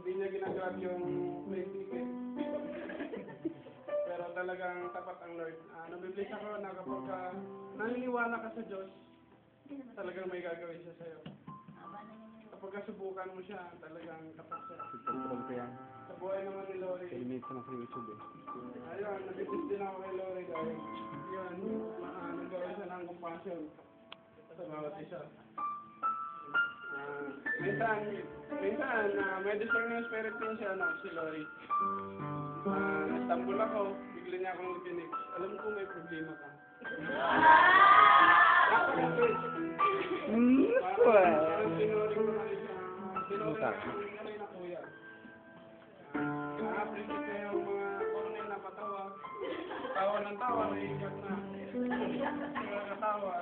hindi niya ginagrab yung plane ticket. Pero talagang tapat ang Lord. Nabibless ako na kapag naniniwala ka sa Diyos, talagang may gagawin siya sa'yo. Kapag subukan mo siya, talagang tapat siya. Control ko yan. Sa buhay naman ni Lori, Eliminate ko na sa YouTube eh. ayun, nabibless din ako kay Lori dahil yun, nagkaroon siya ng compassion sa bawat isa. Minsan, may discerning spirit din siya, si Lori. Nastambul ako, bigla niya akong naginig. Alam ko may problema ka. Napaka-sweet. Parang sinuring ko na siya. Sinuring ko na kanay na kuya. Na-appreciate ko yung mga kornel na patawa. Tawa ng tawa, naiigat na. Nakakatawa.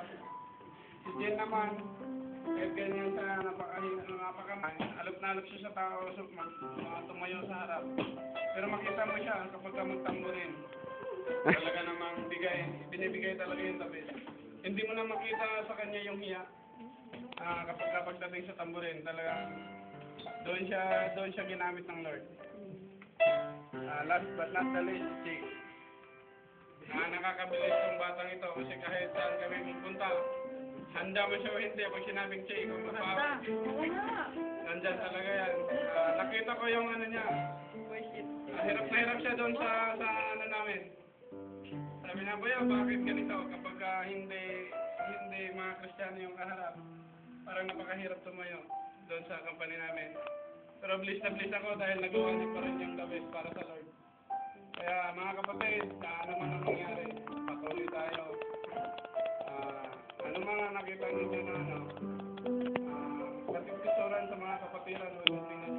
Si Jen naman, kahit ganyan siya, alop na alop siya sa tao, so tumayo sa harap. Pero makita mo siya kapag ka magtamburin. Talaga namang binibigay talaga yung tabi. Hindi mo na makita sa kanya yung hiya. Kapag dating sa tamburin, talagang doon siya ginamit ng Lord. Last but not the least, Jake. Nakakabilis tong batang ito kasi kahit saan kami pupunta, handa mo siya o hindi pag sinabing Jake, kung mapapit. Nandyan talaga yan. Nakita ko yung ano niya. Hirap na hirap siya doon sa ano namin. Sabi na, Bayo, bakit ganito? Kapag hindi mga Kristiyano yung kaharap, parang napakahirap tumayo doon sa company namin. Pero bliss na bliss ako dahil nagawa niya pa rin yung the best para sa Lord. Kaya mga kapatid, ano man ang mangyari, patuloy tayo. Ano mga nakita ninyo na patikisuran sa mga kapatiran, huwag yung tingnan